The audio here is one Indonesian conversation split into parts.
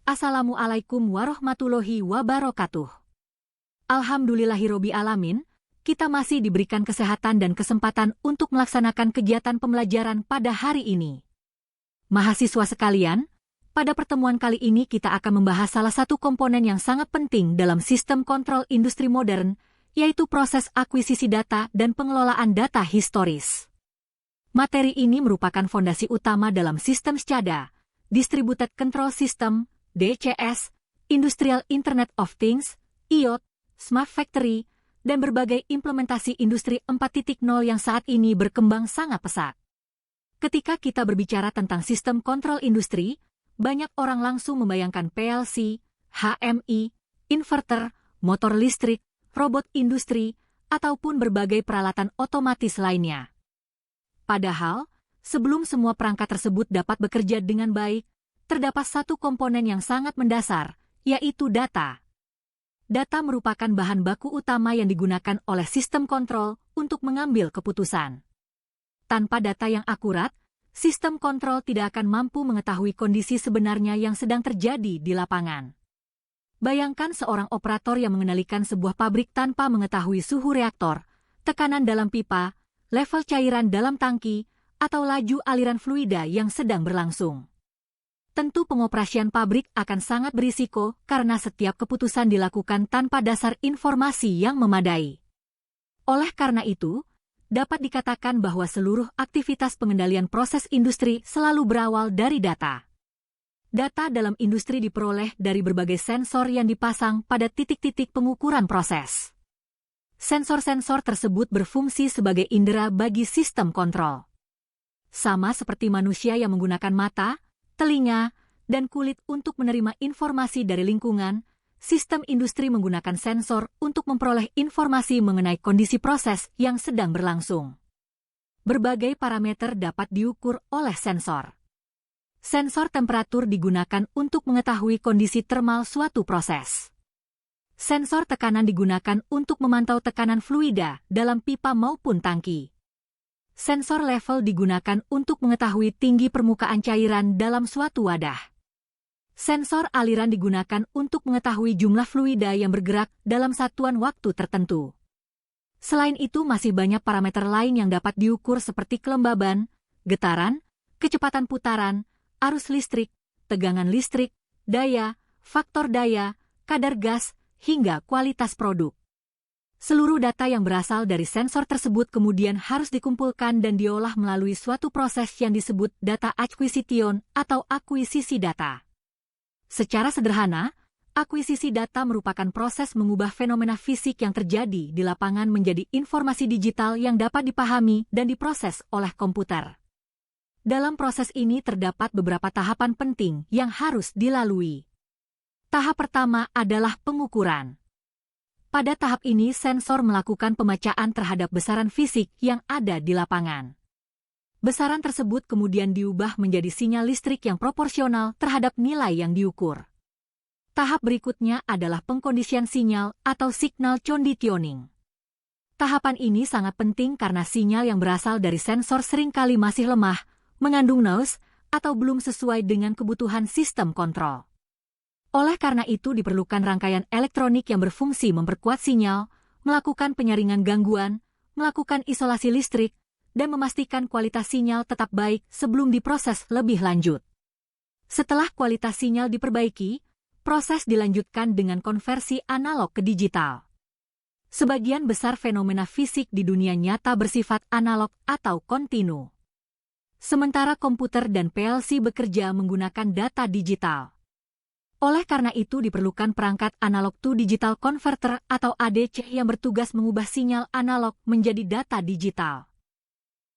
Assalamualaikum warahmatullahi wabarakatuh. Alhamdulillahirobbil alamin, kita masih diberikan kesehatan dan kesempatan untuk melaksanakan kegiatan pembelajaran pada hari ini. Mahasiswa sekalian, pada pertemuan kali ini kita akan membahas salah satu komponen yang sangat penting dalam sistem kontrol industri modern, yaitu proses akuisisi data dan pengelolaan data historis. Materi ini merupakan fondasi utama dalam sistem SCADA, Distributed Control System, DCS, Industrial Internet of Things, IoT, Smart Factory, dan berbagai implementasi industri 4.0 yang saat ini berkembang sangat pesat. Ketika kita berbicara tentang sistem kontrol industri, banyak orang langsung membayangkan PLC, HMI, inverter, motor listrik, robot industri, ataupun berbagai peralatan otomatis lainnya. Padahal, sebelum semua perangkat tersebut dapat bekerja dengan baik, terdapat satu komponen yang sangat mendasar, yaitu data. Data merupakan bahan baku utama yang digunakan oleh sistem kontrol untuk mengambil keputusan. Tanpa data yang akurat, sistem kontrol tidak akan mampu mengetahui kondisi sebenarnya yang sedang terjadi di lapangan. Bayangkan seorang operator yang mengendalikan sebuah pabrik tanpa mengetahui suhu reaktor, tekanan dalam pipa, level cairan dalam tangki, atau laju aliran fluida yang sedang berlangsung. Tentu pengoperasian pabrik akan sangat berisiko karena setiap keputusan dilakukan tanpa dasar informasi yang memadai. Oleh karena itu, dapat dikatakan bahwa seluruh aktivitas pengendalian proses industri selalu berawal dari data. Data dalam industri diperoleh dari berbagai sensor yang dipasang pada titik-titik pengukuran proses. Sensor-sensor tersebut berfungsi sebagai indera bagi sistem kontrol. Sama seperti manusia yang menggunakan mata, telinga, dan kulit untuk menerima informasi dari lingkungan, sistem industri menggunakan sensor untuk memperoleh informasi mengenai kondisi proses yang sedang berlangsung. Berbagai parameter dapat diukur oleh sensor. Sensor temperatur digunakan untuk mengetahui kondisi termal suatu proses. Sensor tekanan digunakan untuk memantau tekanan fluida dalam pipa maupun tangki. Sensor level digunakan untuk mengetahui tinggi permukaan cairan dalam suatu wadah. Sensor aliran digunakan untuk mengetahui jumlah fluida yang bergerak dalam satuan waktu tertentu. Selain itu masih banyak parameter lain yang dapat diukur seperti kelembaban, getaran, kecepatan putaran, arus listrik, tegangan listrik, daya, faktor daya, kadar gas, hingga kualitas produk. Seluruh data yang berasal dari sensor tersebut kemudian harus dikumpulkan dan diolah melalui suatu proses yang disebut data acquisition atau akuisisi data. Secara sederhana, akuisisi data merupakan proses mengubah fenomena fisik yang terjadi di lapangan menjadi informasi digital yang dapat dipahami dan diproses oleh komputer. Dalam proses ini terdapat beberapa tahapan penting yang harus dilalui. Tahap pertama adalah pengukuran. Pada tahap ini sensor melakukan pemacaan terhadap besaran fisik yang ada di lapangan. Besaran tersebut kemudian diubah menjadi sinyal listrik yang proporsional terhadap nilai yang diukur. Tahap berikutnya adalah pengkondisian sinyal atau signal conditioning. Tahapan ini sangat penting karena sinyal yang berasal dari sensor seringkali masih lemah, mengandung noise, atau belum sesuai dengan kebutuhan sistem kontrol. Oleh karena itu diperlukan rangkaian elektronik yang berfungsi memperkuat sinyal, melakukan penyaringan gangguan, melakukan isolasi listrik, dan memastikan kualitas sinyal tetap baik sebelum diproses lebih lanjut. Setelah kualitas sinyal diperbaiki, proses dilanjutkan dengan konversi analog ke digital. Sebagian besar fenomena fisik di dunia nyata bersifat analog atau kontinu. Sementara komputer dan PLC bekerja menggunakan data digital. Oleh karena itu diperlukan perangkat analog to digital converter atau ADC yang bertugas mengubah sinyal analog menjadi data digital.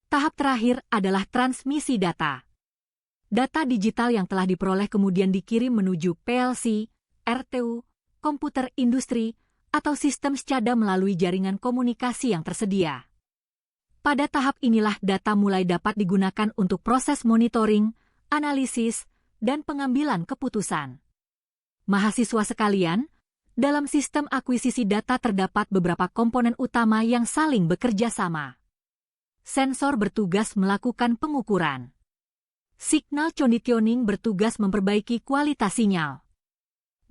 Tahap terakhir adalah transmisi data. Data digital yang telah diperoleh kemudian dikirim menuju PLC, RTU, komputer industri, atau sistem SCADA melalui jaringan komunikasi yang tersedia. Pada tahap inilah data mulai dapat digunakan untuk proses monitoring, analisis, dan pengambilan keputusan. Mahasiswa sekalian, dalam sistem akuisisi data terdapat beberapa komponen utama yang saling bekerja sama. Sensor bertugas melakukan pengukuran. Signal conditioning bertugas memperbaiki kualitas sinyal.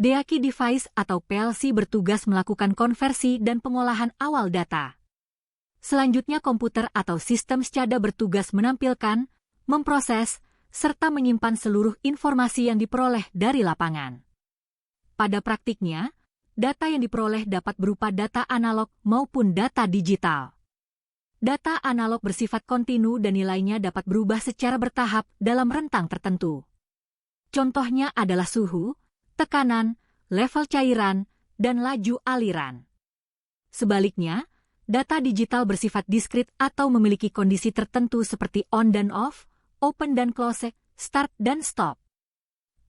DAQ device atau PLC bertugas melakukan konversi dan pengolahan awal data. Selanjutnya komputer atau sistem SCADA bertugas menampilkan, memproses, serta menyimpan seluruh informasi yang diperoleh dari lapangan. Pada praktiknya, data yang diperoleh dapat berupa data analog maupun data digital. Data analog bersifat kontinu dan nilainya dapat berubah secara bertahap dalam rentang tertentu. Contohnya adalah suhu, tekanan, level cairan, dan laju aliran. Sebaliknya, data digital bersifat diskrit atau memiliki kondisi tertentu seperti on dan off, open dan close, start dan stop.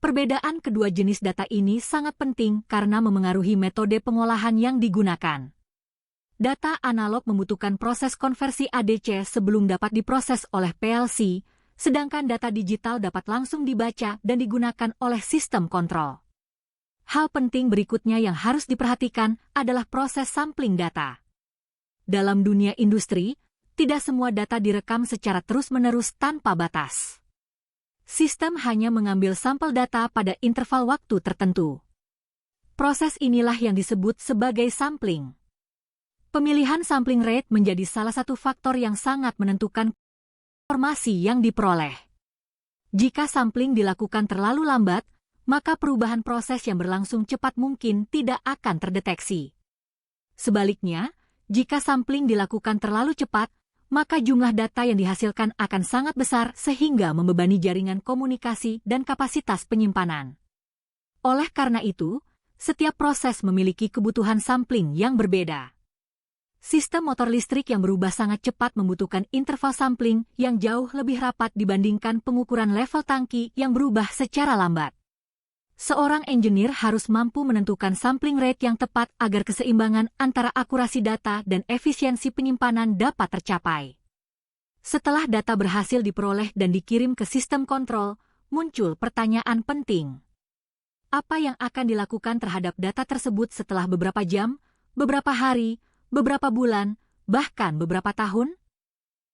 Perbedaan kedua jenis data ini sangat penting karena memengaruhi metode pengolahan yang digunakan. Data analog membutuhkan proses konversi ADC sebelum dapat diproses oleh PLC, sedangkan data digital dapat langsung dibaca dan digunakan oleh sistem kontrol. Hal penting berikutnya yang harus diperhatikan adalah proses sampling data. Dalam dunia industri, tidak semua data direkam secara terus-menerus tanpa batas. Sistem hanya mengambil sampel data pada interval waktu tertentu. Proses inilah yang disebut sebagai sampling. Pemilihan sampling rate menjadi salah satu faktor yang sangat menentukan informasi yang diperoleh. Jika sampling dilakukan terlalu lambat, maka perubahan proses yang berlangsung cepat mungkin tidak akan terdeteksi. Sebaliknya, jika sampling dilakukan terlalu cepat, maka jumlah data yang dihasilkan akan sangat besar sehingga membebani jaringan komunikasi dan kapasitas penyimpanan. Oleh karena itu, setiap proses memiliki kebutuhan sampling yang berbeda. Sistem motor listrik yang berubah sangat cepat membutuhkan interval sampling yang jauh lebih rapat dibandingkan pengukuran level tangki yang berubah secara lambat. Seorang engineer harus mampu menentukan sampling rate yang tepat agar keseimbangan antara akurasi data dan efisiensi penyimpanan dapat tercapai. Setelah data berhasil diperoleh dan dikirim ke sistem kontrol, muncul pertanyaan penting. Apa yang akan dilakukan terhadap data tersebut setelah beberapa jam, beberapa hari, beberapa bulan, bahkan beberapa tahun?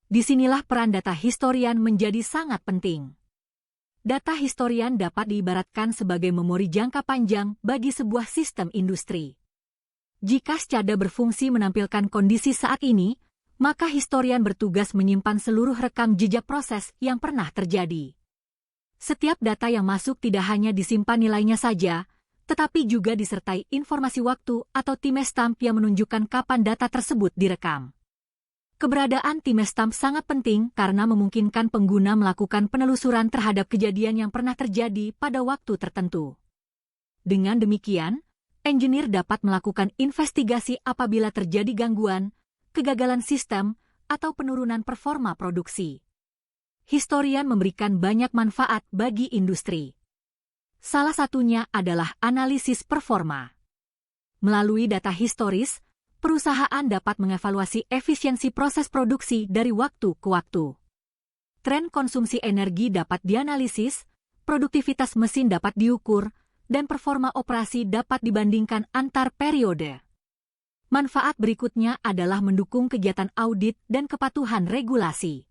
Disinilah peran data historian menjadi sangat penting. Data historian dapat diibaratkan sebagai memori jangka panjang bagi sebuah sistem industri. Jika SCADA berfungsi menampilkan kondisi saat ini, maka historian bertugas menyimpan seluruh rekam jejak proses yang pernah terjadi. Setiap data yang masuk tidak hanya disimpan nilainya saja, tetapi juga disertai informasi waktu atau timestamp yang menunjukkan kapan data tersebut direkam. Keberadaan timestamp sangat penting karena memungkinkan pengguna melakukan penelusuran terhadap kejadian yang pernah terjadi pada waktu tertentu. Dengan demikian, engineer dapat melakukan investigasi apabila terjadi gangguan, kegagalan sistem, atau penurunan performa produksi. Historian memberikan banyak manfaat bagi industri. Salah satunya adalah analisis performa. Melalui data historis, perusahaan dapat mengevaluasi efisiensi proses produksi dari waktu ke waktu. Tren konsumsi energi dapat dianalisis, produktivitas mesin dapat diukur, dan performa operasi dapat dibandingkan antar periode. Manfaat berikutnya adalah mendukung kegiatan audit dan kepatuhan regulasi.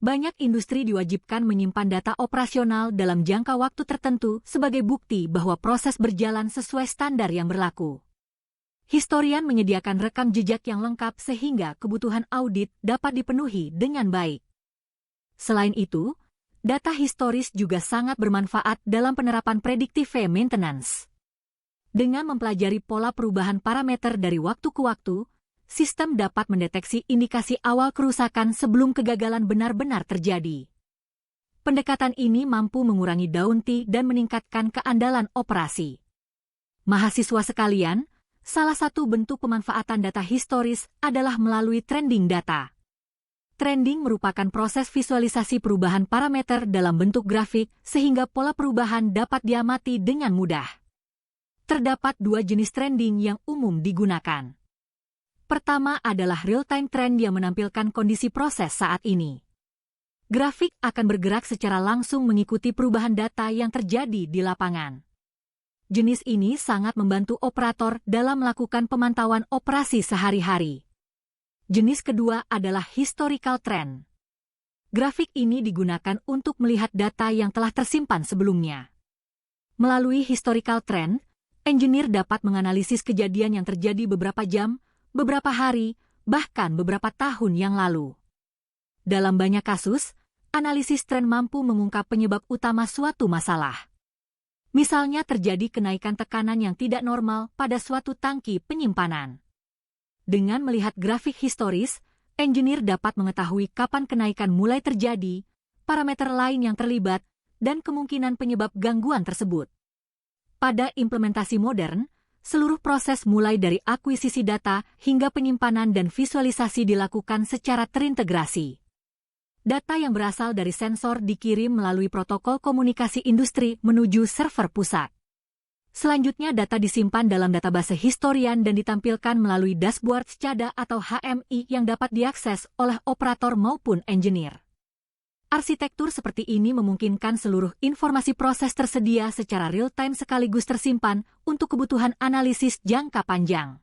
Banyak industri diwajibkan menyimpan data operasional dalam jangka waktu tertentu sebagai bukti bahwa proses berjalan sesuai standar yang berlaku. Historian menyediakan rekam jejak yang lengkap sehingga kebutuhan audit dapat dipenuhi dengan baik. Selain itu, data historis juga sangat bermanfaat dalam penerapan predictive maintenance. Dengan mempelajari pola perubahan parameter dari waktu ke waktu, sistem dapat mendeteksi indikasi awal kerusakan sebelum kegagalan benar-benar terjadi. Pendekatan ini mampu mengurangi downtime dan meningkatkan keandalan operasi. Mahasiswa sekalian, salah satu bentuk pemanfaatan data historis adalah melalui trending data. Trending merupakan proses visualisasi perubahan parameter dalam bentuk grafik sehingga pola perubahan dapat diamati dengan mudah. Terdapat dua jenis trending yang umum digunakan. Pertama adalah real-time trend yang menampilkan kondisi proses saat ini. Grafik akan bergerak secara langsung mengikuti perubahan data yang terjadi di lapangan. Jenis ini sangat membantu operator dalam melakukan pemantauan operasi sehari-hari. Jenis kedua adalah historical trend. Grafik ini digunakan untuk melihat data yang telah tersimpan sebelumnya. Melalui historical trend, engineer dapat menganalisis kejadian yang terjadi beberapa jam, beberapa hari, bahkan beberapa tahun yang lalu. Dalam banyak kasus, analisis tren mampu mengungkap penyebab utama suatu masalah. Misalnya terjadi kenaikan tekanan yang tidak normal pada suatu tangki penyimpanan. Dengan melihat grafik historis, engineer dapat mengetahui kapan kenaikan mulai terjadi, parameter lain yang terlibat, dan kemungkinan penyebab gangguan tersebut. Pada implementasi modern, seluruh proses mulai dari akuisisi data hingga penyimpanan dan visualisasi dilakukan secara terintegrasi. Data yang berasal dari sensor dikirim melalui protokol komunikasi industri menuju server pusat. Selanjutnya data disimpan dalam database historian dan ditampilkan melalui dashboard SCADA atau HMI yang dapat diakses oleh operator maupun engineer. Arsitektur seperti ini memungkinkan seluruh informasi proses tersedia secara real-time sekaligus tersimpan untuk kebutuhan analisis jangka panjang.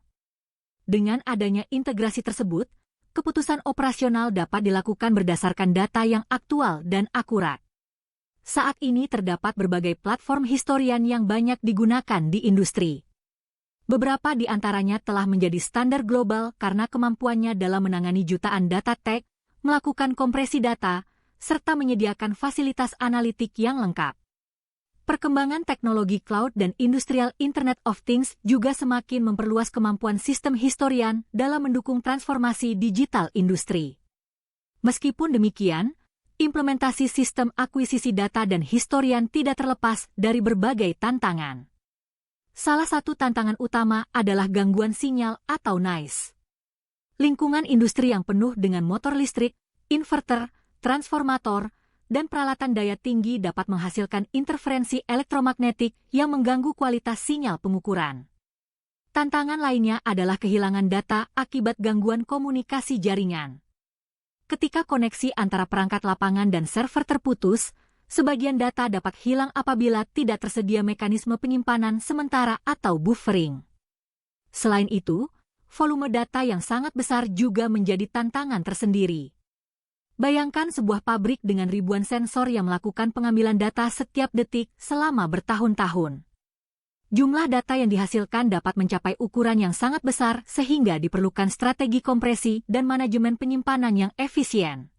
Dengan adanya integrasi tersebut, keputusan operasional dapat dilakukan berdasarkan data yang aktual dan akurat. Saat ini terdapat berbagai platform historian yang banyak digunakan di industri. Beberapa di antaranya telah menjadi standar global karena kemampuannya dalam menangani jutaan data tag, melakukan kompresi data, serta menyediakan fasilitas analitik yang lengkap. Perkembangan teknologi cloud dan industrial Internet of Things juga semakin memperluas kemampuan sistem historian dalam mendukung transformasi digital industri. Meskipun demikian, implementasi sistem akuisisi data dan historian tidak terlepas dari berbagai tantangan. Salah satu tantangan utama adalah gangguan sinyal atau noise. Lingkungan industri yang penuh dengan motor listrik, inverter, transformator, dan peralatan daya tinggi dapat menghasilkan interferensi elektromagnetik yang mengganggu kualitas sinyal pengukuran. Tantangan lainnya adalah kehilangan data akibat gangguan komunikasi jaringan. Ketika koneksi antara perangkat lapangan dan server terputus, sebagian data dapat hilang apabila tidak tersedia mekanisme penyimpanan sementara atau buffering. Selain itu, volume data yang sangat besar juga menjadi tantangan tersendiri. Bayangkan sebuah pabrik dengan ribuan sensor yang melakukan pengambilan data setiap detik selama bertahun-tahun. Jumlah data yang dihasilkan dapat mencapai ukuran yang sangat besar sehingga diperlukan strategi kompresi dan manajemen penyimpanan yang efisien.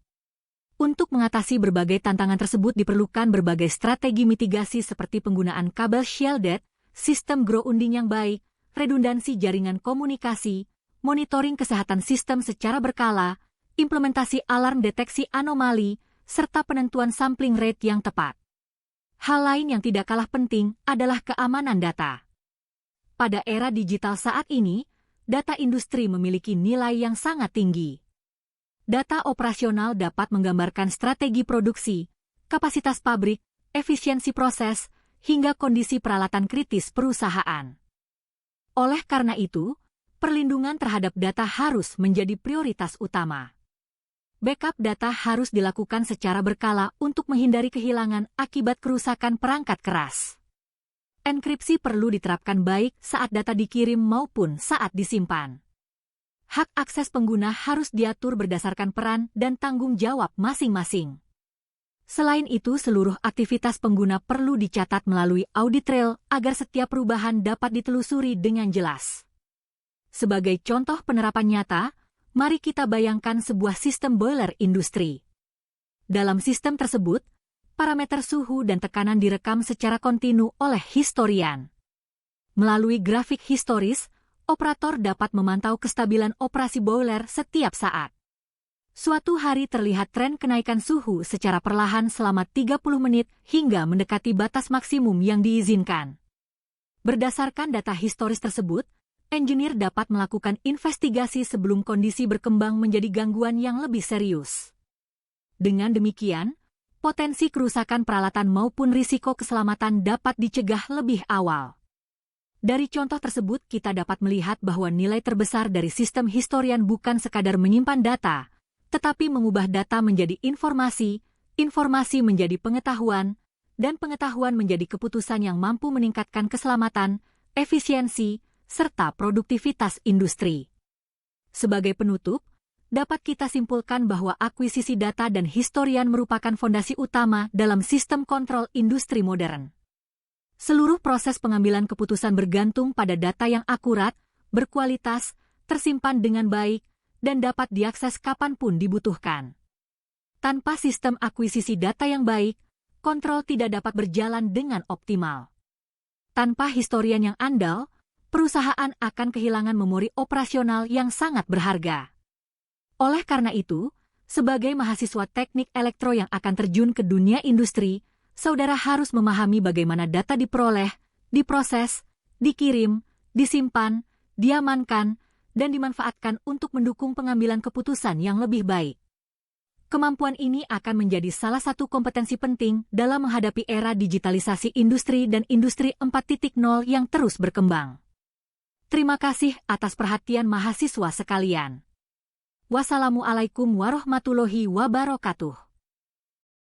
Untuk mengatasi berbagai tantangan tersebut diperlukan berbagai strategi mitigasi seperti penggunaan kabel shielded, sistem grounding yang baik, redundansi jaringan komunikasi, monitoring kesehatan sistem secara berkala, implementasi alarm deteksi anomali, serta penentuan sampling rate yang tepat. Hal lain yang tidak kalah penting adalah keamanan data. Pada era digital saat ini, data industri memiliki nilai yang sangat tinggi. Data operasional dapat menggambarkan strategi produksi, kapasitas pabrik, efisiensi proses, hingga kondisi peralatan kritis perusahaan. Oleh karena itu, perlindungan terhadap data harus menjadi prioritas utama. Backup data harus dilakukan secara berkala untuk menghindari kehilangan akibat kerusakan perangkat keras. Enkripsi perlu diterapkan baik saat data dikirim maupun saat disimpan. Hak akses pengguna harus diatur berdasarkan peran dan tanggung jawab masing-masing. Selain itu, seluruh aktivitas pengguna perlu dicatat melalui audit trail agar setiap perubahan dapat ditelusuri dengan jelas. Sebagai contoh penerapan nyata, mari kita bayangkan sebuah sistem boiler industri. Dalam sistem tersebut, parameter suhu dan tekanan direkam secara kontinu oleh historian. Melalui grafik historis, operator dapat memantau kestabilan operasi boiler setiap saat. Suatu hari terlihat tren kenaikan suhu secara perlahan selama 30 menit hingga mendekati batas maksimum yang diizinkan. Berdasarkan data historis tersebut, engineer dapat melakukan investigasi sebelum kondisi berkembang menjadi gangguan yang lebih serius. Dengan demikian, potensi kerusakan peralatan maupun risiko keselamatan dapat dicegah lebih awal. Dari contoh tersebut, kita dapat melihat bahwa nilai terbesar dari sistem historian bukan sekadar menyimpan data, tetapi mengubah data menjadi informasi, informasi menjadi pengetahuan, dan pengetahuan menjadi keputusan yang mampu meningkatkan keselamatan, efisiensi, serta produktivitas industri. Sebagai penutup, dapat kita simpulkan bahwa akuisisi data dan historian merupakan fondasi utama dalam sistem kontrol industri modern. Seluruh proses pengambilan keputusan bergantung pada data yang akurat, berkualitas, tersimpan dengan baik, dan dapat diakses kapanpun dibutuhkan. Tanpa sistem akuisisi data yang baik, kontrol tidak dapat berjalan dengan optimal. Tanpa historian yang andal, perusahaan akan kehilangan memori operasional yang sangat berharga. Oleh karena itu, sebagai mahasiswa teknik elektro yang akan terjun ke dunia industri, saudara harus memahami bagaimana data diperoleh, diproses, dikirim, disimpan, diamankan, dan dimanfaatkan untuk mendukung pengambilan keputusan yang lebih baik. Kemampuan ini akan menjadi salah satu kompetensi penting dalam menghadapi era digitalisasi industri dan industri 4.0 yang terus berkembang. Terima kasih atas perhatian mahasiswa sekalian. Wassalamualaikum warahmatullahi wabarakatuh.